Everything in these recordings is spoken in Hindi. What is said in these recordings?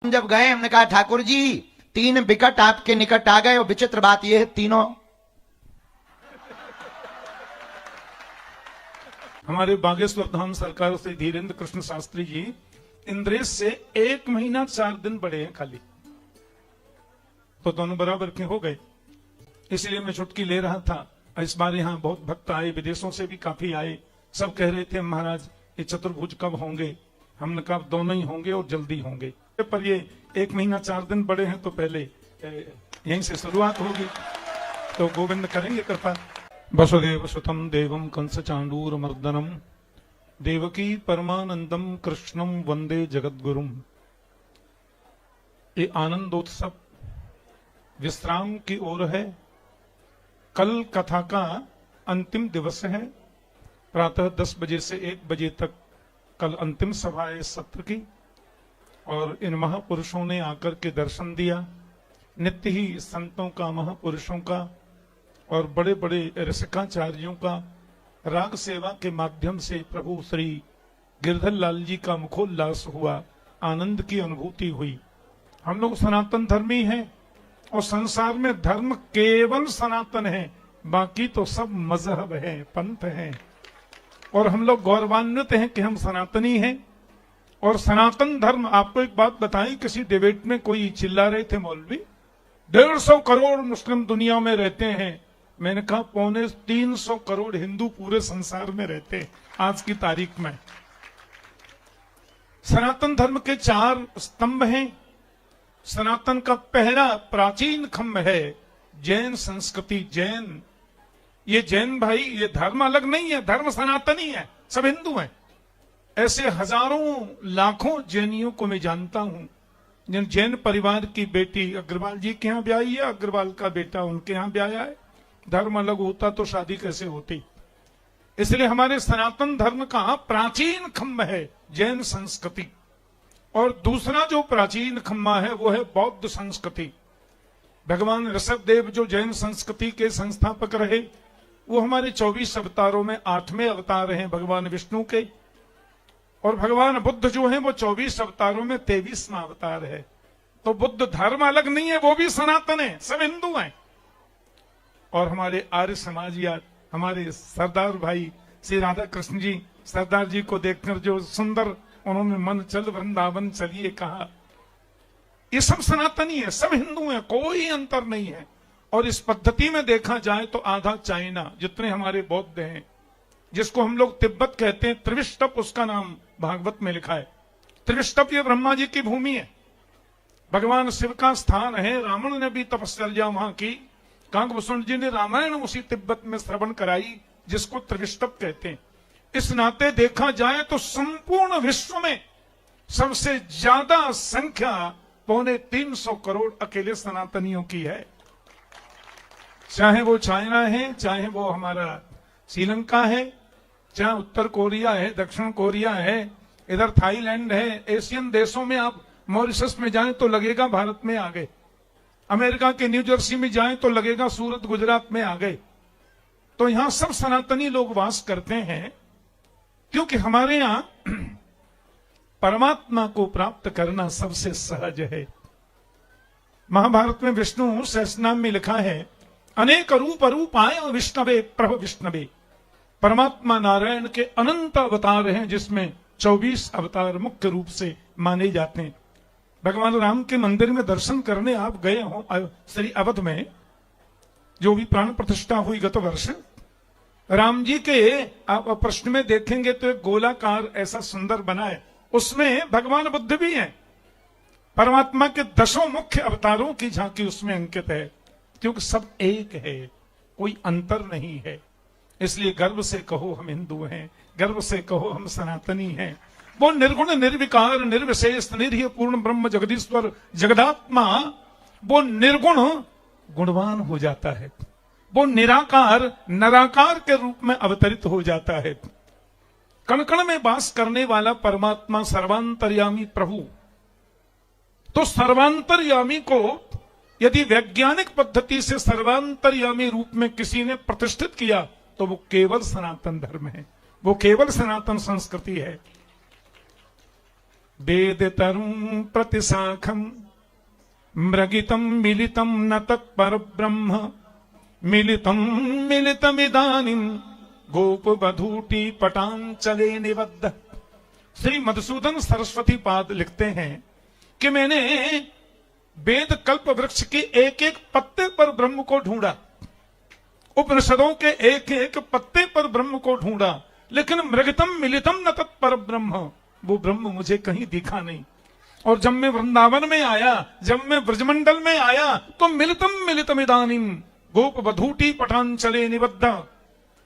जब गए हमने कहा ठाकुर जी तीन विकट आपके निकट आ गए और विचित्र बात यह है तीनों हमारे बागेश्वर धाम सरकार से धीरेन्द्र कृष्ण शास्त्री जी इंद्रेश से 1 महीना 4 दिन बड़े हैं खाली, तो दोनों बराबर के हो गए। इसलिए मैं चुटकी ले रहा था। इस बार यहाँ बहुत भक्त आए, विदेशों से भी काफी आए। सब कह रहे थे महाराज ये चतुर्भुज कब होंगे। हमने कहा दोनों ही होंगे और जल्दी होंगे, पर ये 1 महीना 4 दिन बड़े हैं तो पहले यहीं से शुरुआत होगी। तो गोविंद करेंगे कृपा। वसुदेव सुतम देवम कंस चांडूर मर्दनम देवकी परमानंदम कृष्णम वंदे जगद्गुरुम। ये आनंदोत्सव विश्राम की ओर है। कल कथा का अंतिम दिवस है। प्रातः 10 बजे से 1 बजे तक कल अंतिम सभा है सत्र की, और इन महापुरुषों ने आकर के दर्शन दिया। नित्य ही संतों का, महापुरुषों का और बड़े बड़े रसिकाचार्यों का राग सेवा के माध्यम से प्रभु श्री गिरधर लाल जी का मुखोल्लास हुआ, आनंद की अनुभूति हुई। हम लोग सनातन धर्मी हैं और संसार में धर्म केवल सनातन है, बाकी तो सब मजहब है, पंथ है। और हम लोग गौरवान्वित हैं कि हम सनातनी हैं। और सनातन धर्म, आपको एक बात बताएं, किसी डिबेट में कोई चिल्ला रहे थे मौलवी 150 करोड़ मुस्लिम दुनिया में रहते हैं। मैंने कहा 250 करोड़ हिंदू पूरे संसार में रहते हैं आज की तारीख में। सनातन धर्म के 4 स्तंभ हैं। सनातन का पहला प्राचीन खंभ है जैन संस्कृति। जैन, ये जैन भाई, ये धर्म अलग नहीं है, धर्म सनातनी है, सब हिंदू हैं। ऐसे हजारों लाखों जैनियों को मैं जानता हूं। जिन जैन परिवार की बेटी अग्रवाल जी के यहाँ ब्याही है, अग्रवाल का बेटा उनके यहाँ ब्याया है। धर्म अलग होता तो शादी कैसे होती। इसलिए हमारे सनातन धर्म का प्राचीन खंभ है जैन संस्कृति। और दूसरा जो प्राचीन खंभा है वो है बौद्ध संस्कृति। भगवान ऋषभदेव जो जैन संस्कृति के संस्थापक रहे, वो हमारे 24 अवतारों में 8वें अवतार हैं भगवान विष्णु के। और भगवान बुद्ध जो है वो 24 अवतारों में 23वां अवतार है। तो बुद्ध धर्म अलग नहीं है, वो भी सनातन है, सब हिंदू हैं। और हमारे आर्य समाज या हमारे सरदार भाई श्री राधा कृष्ण जी, सरदार जी को देखकर जो सुंदर उन्होंने मन चल वृंदावन चलिए कहा, ये सब सनातनी है, सब हिंदू हैं, कोई अंतर नहीं है। और इस पद्धति में देखा जाए तो आधा चाइना जितने हमारे बौद्ध हैं, जिसको हम लोग तिब्बत कहते हैं, त्रिविष्टप उसका नाम भागवत में लिखा है। त्रिविष्टप ये ब्रह्मा जी की भूमि है, भगवान शिव का स्थान है। रावण ने भी तपस्या वहां की। काकभूषण जी ने रामायण उसी तिब्बत में श्रवण कराई, जिसको त्रिविष्टप कहते हैं। इस नाते देखा जाए तो संपूर्ण विश्व में सबसे ज्यादा संख्या 350 करोड़ अकेले सनातनियों की है। चाहे वो चाइना है, चाहे वो हमारा श्रीलंका है, चाहे उत्तर कोरिया है, दक्षिण कोरिया है, इधर थाईलैंड है। एशियन देशों में आप मॉरिशस में जाएं तो लगेगा भारत में आ गए। अमेरिका के न्यू जर्सी में जाएं तो लगेगा सूरत गुजरात में आ गए। तो यहां सब सनातनी लोग वास करते हैं, क्योंकि हमारे यहां परमात्मा को प्राप्त करना सबसे सहज है। महाभारत में विष्णु सहस्रनाम में लिखा है, अनेक रूप रूपाय विष्णवे प्रभ विष्णवे। परमात्मा नारायण के अनंत अवतार हैं, जिसमें 24 अवतार मुख्य रूप से माने जाते हैं। भगवान राम के मंदिर में दर्शन करने आप गए हो, श्री अवध में जो भी प्राण प्रतिष्ठा हुई गत वर्ष, राम जी के आप प्रश्न में देखेंगे तो एक गोलाकार ऐसा सुंदर बना है, उसमें भगवान बुद्ध भी हैं। परमात्मा के 10 मुख्य अवतारों की झांकी उसमें अंकित है, क्योंकि सब एक है, कोई अंतर नहीं है। इसलिए गर्व से कहो हम हिंदू हैं, गर्व से कहो हम सनातनी हैं। वो निर्गुण निर्विकार निर्विशेष निरीह पूर्ण ब्रह्म जगदीश्वर जगदात्मा, वो निर्गुण गुणवान हो जाता है, वो निराकार नराकार के रूप में अवतरित हो जाता है। कण कण में वास करने वाला परमात्मा सर्वांतर्यामी प्रभु। तो सर्वांतर्यामी को यदि वैज्ञानिक पद्धति से सर्वांतर्यामी रूप में किसी ने प्रतिष्ठित किया तो वो केवल सनातन धर्म है, वो केवल सनातन संस्कृति है। वेदतरुं प्रतिशाखम मृगितम मिलितम न तत्पर ब्रह्म मिलितम मिलितमिदानीं गोपवधूटी पटांचले निबद्ध। श्री मधुसूदन सरस्वती पाद लिखते हैं कि मैंने वेद कल्प वृक्ष के एक एक पत्ते पर ब्रह्म को ढूंढा, उपनिषदों के एक एक पत्ते पर ब्रह्म को ढूंढा, लेकिन मृगतम मिलितम न तत्पर ब्रह्म, वो ब्रह्म मुझे कहीं दिखा नहीं। और जब मैं वृंदावन में आया, जब मैं ब्रजमंडल में आया, तो मिलितम मिलितम इदानीम गोप वधूटी पटांचले निबद्ध,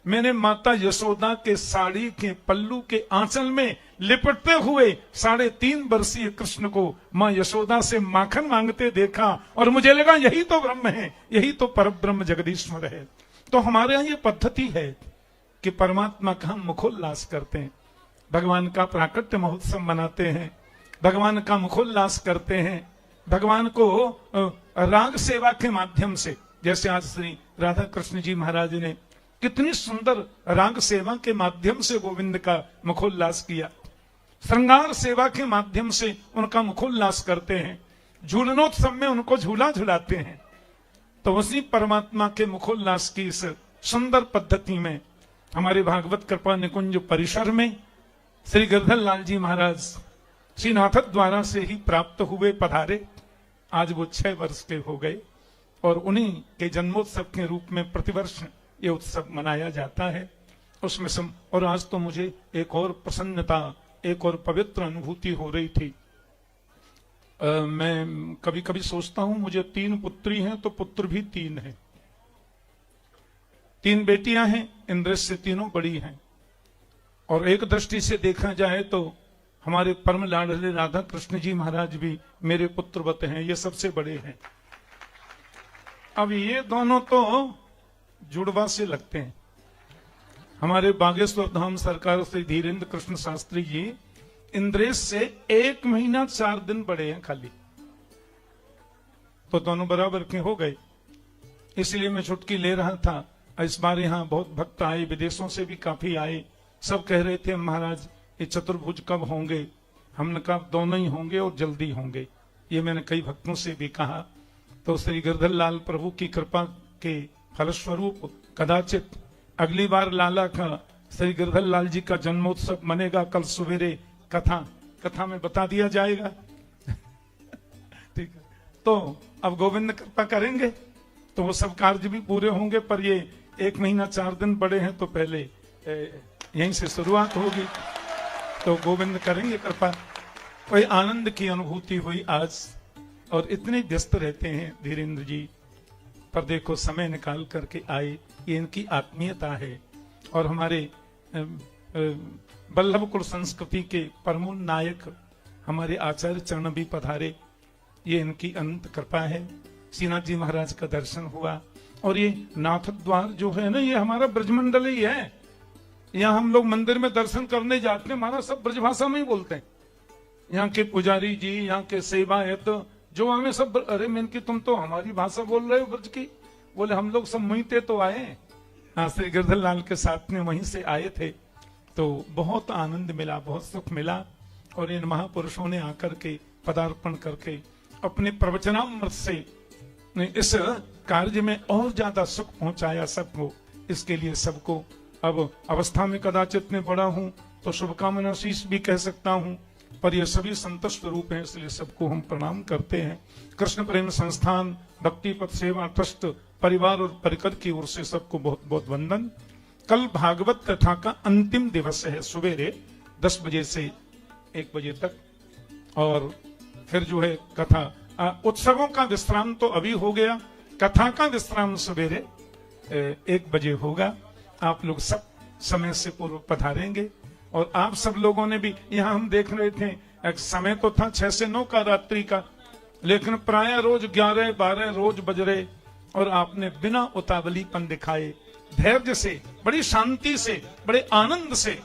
मैंने माता यशोदा के साड़ी के पल्लू के आंचल में लिपटते हुए 3.5 वर्षीय कृष्ण को मां यशोदा से माखन मांगते देखा, और मुझे लगा यही तो ब्रह्म है, यही तो परब्रह्म जगदीश्वर है। तो हमारे यहाँ ये पद्धति है कि परमात्मा का हम मुखोल्लास करते हैं, भगवान का प्राकट्य महोत्सव मनाते हैं, भगवान का मुखोल्लास करते हैं, भगवान को राग सेवा के माध्यम से, जैसे आज श्री राधा कृष्ण जी महाराज ने कितनी सुंदर राग सेवा के माध्यम से गोविंद का मुखोल्लास किया, श्रृंगार सेवा के माध्यम से उनका मुखोल्लास करते हैं, झूलनोत्सव में उनको झूला झुलाते हैं। तो उसी परमात्मा के मुखोल्लास की इस सुंदर पद्धति में हमारे भागवत कृपा निकुंज परिसर में श्री गिरधर लाल जी महाराज श्री नाथ द्वारा से ही प्राप्त हुए, पधारे। आज वो 6 वर्ष के हो गए और उन्हीं के जन्मोत्सव के रूप में प्रतिवर्ष ये उत्सव मनाया जाता है। उसमें और आज तो मुझे एक और प्रसन्नता, एक और पवित्र अनुभूति हो रही थी। मैं कभी कभी सोचता हूं मुझे 3 पुत्री हैं तो पुत्र भी 3 हैं, 3 बेटियां हैं, इंद्र से तीनों बड़ी हैं। और एक दृष्टि से देखा जाए तो हमारे परम लाडले राधा कृष्ण जी महाराज भी मेरे पुत्रवत हैं, ये सबसे बड़े हैं। अब ये दोनों तो जुड़वा से लगते हैं। हमारे बागेश्वर धाम सरकार श्री धीरेन्द्र कृष्ण शास्त्री जी इंद्रेश से 1 महीना 4 दिन बड़े हैं खाली, तो दोनों बराबर के हो गए। इसलिए मैं छुटकी ले रहा था। इस बार यहाँ बहुत भक्त आए, विदेशों से भी काफी आए। सब कह रहे थे महाराज ये चतुर्भुज कब होंगे, हमने कहा दोनों ही होंगे और जल्दी होंगे। ये मैंने कई भक्तों से भी कहा। तो श्री गिरधर लाल प्रभु की कृपा के फलस्वरूप कदाचित अगली बार लाला का श्री गिरधर लाल जी का जन्मोत्सव मनेगा। कल सवेरे कथा में बता दिया जाएगा। ठीक है, तो अब गोविंद कृपा करेंगे तो वो सब कार्य भी पूरे होंगे। पर ये 1 महीना 4 दिन बड़े हैं तो पहले यहीं से शुरुआत होगी, तो गोविंद करेंगे कृपा। कोई आनंद की अनुभूति हुई आज। और इतने व्यस्त रहते हैं धीरेन्द्र जी, पर देखो समय निकाल करके आए, ये इनकी आत्मीयता है। और हमारे वल्लभ कुल संस्कृति के परमोन नायक हमारे आचार्य चरण भी पधारे, ये इनकी अनंत कृपा है। श्रीनाथ जी महाराज का दर्शन हुआ। और ये नाथ द्वार जो है ना, ये हमारा ब्रजमंडल ही है। यहाँ हम लोग मंदिर में दर्शन करने जाते हैं, हमारा सब ब्रजभाषा में ही बोलते हैं। यहाँ के पुजारी जी, यहाँ के सेवायत जो हमें सब, अरे मैंने की तुम तो हमारी भाषा बोल रहे हो ब्रज की। बोले हम लोग सब मुहिते तो आए। हाँ, श्री गिरधर लाल के साथ में वहीं से आए थे, तो बहुत आनंद मिला, बहुत सुख मिला। और इन महापुरुषों ने आकर के पदार्पण करके अपने प्रवचनामृत से इस कार्य में और ज्यादा सुख पहुंचाया सबको। इसके लिए सबको अब अवस्था में कदाचित में बड़ा हूं तो शुभकामना शीश भी कह सकता हूं, पर ये सभी संतुष्ट रूप हैं, इसलिए सबको हम प्रणाम करते हैं। कृष्ण प्रेम संस्थान भक्ति पथ सेवा ट्रस्ट परिवार और परिकर की ओर से सबको बहुत बहुत वंदन। कल भागवत कथा का अंतिम दिवस है, सवेरे 10 बजे से 1 बजे तक। और फिर जो है कथा, उत्सवों का विश्राम तो अभी हो गया, कथा का विश्राम सवेरे 1 बजे होगा। आप लोग सब समय से पूर्व पधारेंगे। और आप सब लोगों ने भी, यहाँ हम देख रहे थे एक समय तो था 6 से 9 का रात्रि का, लेकिन प्राय रोज 11-12 रोज बज रहे। और आपने बिना उतावलीपन दिखाए, धैर्य से, बड़ी शांति से, बड़े आनंद से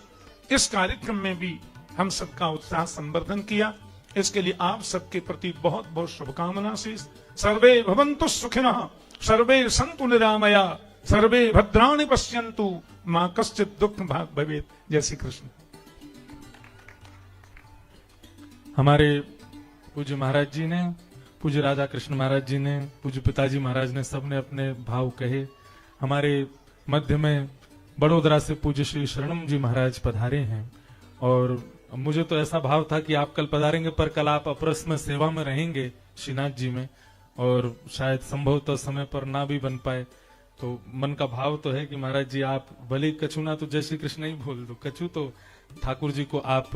इस कार्यक्रम में भी हम सबका उत्साह संवर्धन किया। इसके लिए आप सबके प्रति बहुत बहुत शुभकामना से। सर्वे भवन्तु सुखिनः, सर्वे सन्तु निरामया, सर्वे भद्राणि पश्यन्तु, मां कश्चित् दुःख भाग् भवेत्। जय श्री कृष्ण। हमारे पूज्य महाराज जी ने, पूज्य राधा कृष्ण महाराज जी ने, पूज्य पिताजी महाराज ने, सबने अपने भाव कहे। हमारे मध्य में बड़ोदरा से पूज्य श्री शरणम जी महाराज पधारे हैं और मुझे तो ऐसा भाव था कि आप कल पधारेंगे, पर कल आप अपरस में सेवा में रहेंगे श्रीनाथ जी में और शायद संभवतः समय पर ना भी बन पाए। तो मन का भाव तो है कि महाराज जी आप भले कछु ना तो जय श्री कृष्ण ही बोल दो, कछु तो ठाकुर जी को आप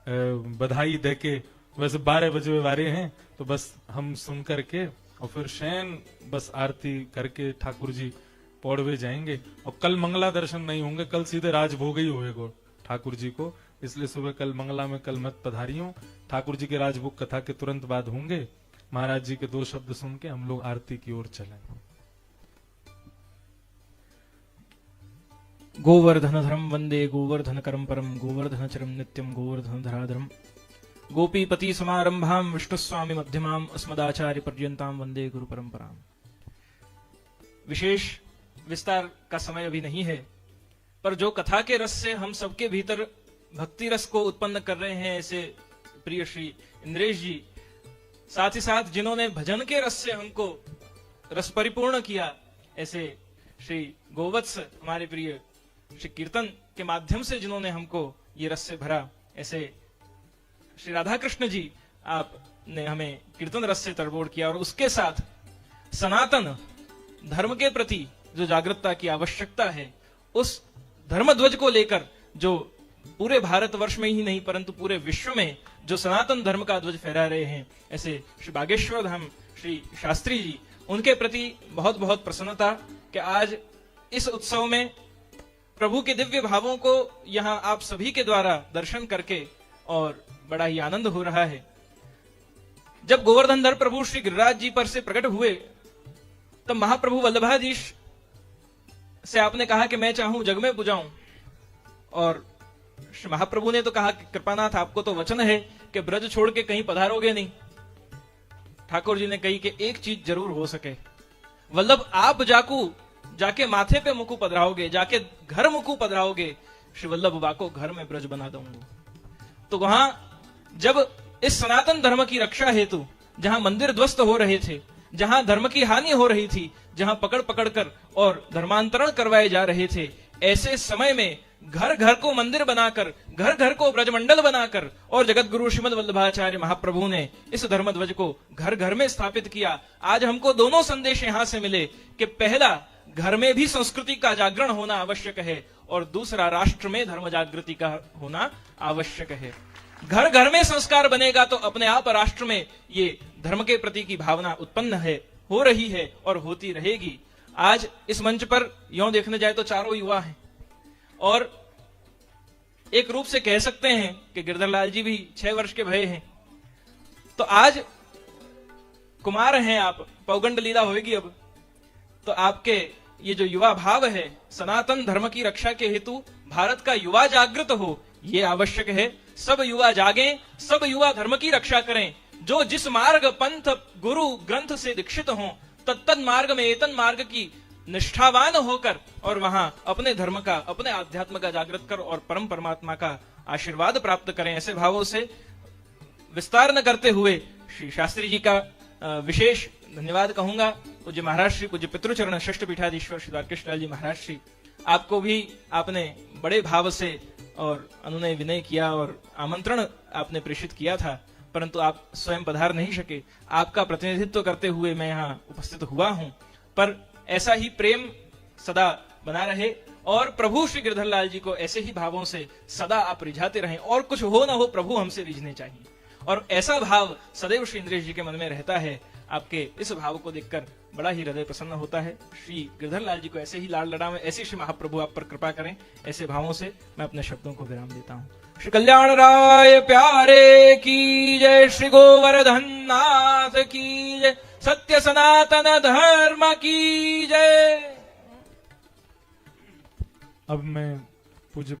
बधाई देके, वैसे 12 बजे वारे हैं तो बस हम सुन करके और फिर शयन बस आरती करके ठाकुर जी पौड़वे जाएंगे। और कल मंगला दर्शन नहीं होंगे, कल सीधे राजभोग ही होएगा ठाकुर जी को, इसलिए सुबह कल मंगला में कल मत पधारियों। ठाकुर जी के राजभोग कथा के तुरंत बाद होंगे। महाराज जी के 2 शब्द सुन के हम लोग आरती की ओर चलें। गोवर्धनधरम वंदे गोवर्धनकरम परम गोवर्धनचरम नित्यम गोवर्धनधराधरम गोपीपति समारंभाम विष्णुस्वामी मध्यमाम अस्मदाचार्य पर्यंताम वंदे गुरु परंपराम। विशेष विस्तार का समय अभी नहीं है, पर जो कथा के रस से हम सबके भीतर भक्ति रस को उत्पन्न कर रहे हैं, ऐसे प्रिय श्री इंद्रेश जी, साथ ही साथ जिन्होंने भजन के रस से हमको रस परिपूर्ण किया, ऐसे श्री गोवत्स हमारे प्रिय श्री कीर्तन के माध्यम से जिन्होंने हमको ये रस से भरा, ऐसे श्री राधा कृष्ण जी, आपने हमें कीर्तन रस से तरबोड़ किया और उसके साथ सनातन धर्म के प्रति जो जागरूकता की आवश्यकता है, उस धर्म ध्वज को लेकर जो पूरे भारतवर्ष में ही नहीं परंतु पूरे विश्व में जो सनातन धर्म का ध्वज फहरा रहे हैं, ऐसे श्री बागेश्वर धाम श्री शास्त्री जी, उनके प्रति बहुत बहुत प्रसन्नता कि आज इस उत्सव में प्रभु के दिव्य भावों को यहाँ आप सभी के द्वारा दर्शन करके और बड़ा ही आनंद हो रहा है। जब गोवर्धनधर प्रभु श्री गिरिराज जी पर से प्रकट हुए तब महाप्रभु वल्लभाधीश से आपने कहा कि मैं चाहूं जग में बुझाऊं, और श्री महाप्रभु ने तो कहा कि कृपानाथ आपको तो वचन है कि ब्रज छोड़ के कहीं पधारोगे नहीं। ठाकुर जी ने कही कि एक चीज जरूर हो सके, वल्लभ आप जाके माथे पे मुकु पधराओगे, जाके घर मुकु पधराओगे, श्री वल्लभ बाको घर में ब्रज बना दूंगा। तो वहां जब इस सनातन धर्म की रक्षा हेतु जहां मंदिर ध्वस्त हो रहे थे, जहां धर्म की हानि हो रही थी, जहां पकड़ पकड़ कर और धर्मांतरण करवाए जा रहे थे, ऐसे समय में घर घर को मंदिर बनाकर, घर घर को ब्रजमंडल बनाकर और जगत गुरु श्रीमद वल्लभाचार्य महाप्रभु ने इस धर्म ध्वज को घर घर में स्थापित किया। आज हमको दोनों संदेश यहां से मिले कि पहला, घर में भी संस्कृति का जागरण होना आवश्यक है, और दूसरा, राष्ट्र में धर्म जागृति का होना आवश्यक है। घर घर में संस्कार बनेगा तो अपने आप राष्ट्र में ये धर्म के प्रति की भावना उत्पन्न है, हो रही है और होती रहेगी। आज इस मंच पर यों देखने जाए तो चारों युवा हैं, और एक रूप से कह सकते हैं कि गिरधरलाल जी भी 6 वर्ष के भय हैं। तो आज कुमार हैं आप, पौगंड लीला होगी अब, तो आपके ये जो युवा भाव है, सनातन धर्म की रक्षा के हेतु भारत का युवा जागृत हो, ये आवश्यक है। सब युवा जागें, सब युवा धर्म की रक्षा करें। जो जिस मार्ग, पंथ, गुरु, ग्रंथ से दीक्षित हों, तत्तन मार्ग में एतन मार्ग की निष्ठावान होकर और वहां अपने धर्म का, अपने आध्यात्म का जागृत कर और परम परमात्मा का आशीर्वाद प्राप्त करें। ऐसे भावों से विस्तार न करते हुए श्री शास्त्री जी का विशेष धन्यवाद कहूंगा। पूज्य महाराज श्री, पूज्य पितृचरण षष्ठ पीठाधीश्वर श्री द्वारकेशलाल जी महाराज श्री, आपको भी आपने बड़े भाव से और अनुनय विनय किया और आमंत्रण आपने प्रेषित किया था, परंतु आप स्वयं पधार नहीं सके। आपका प्रतिनिधित्व करते हुए मैं यहाँ उपस्थित हुआ हूं, पर ऐसा ही प्रेम सदा बना रहे और प्रभु श्री गिरधरलाल जी को ऐसे ही भावों से सदा आप रिझाते रहें, और कुछ हो ना हो प्रभु हमसे रिझने चाहिए, और ऐसा भाव सदैव श्री इंद्रेश जी के मन में रहता है। आपके इस भाव को देखकर बड़ा ही हृदय प्रसन्न होता है। श्री गिरधरलाल जी को ऐसे ही लाड़ लड़ा में, ऐसे श्री महाप्रभु आप पर कृपा करें। ऐसे भावों से मैं अपने शब्दों को विराम देता हूँ। श्री कल्याण राय प्यारे की जय, श्री गोवर्धन नाथ की जय, सत्य सनातन धर्म की जय। अब मैं पूज्य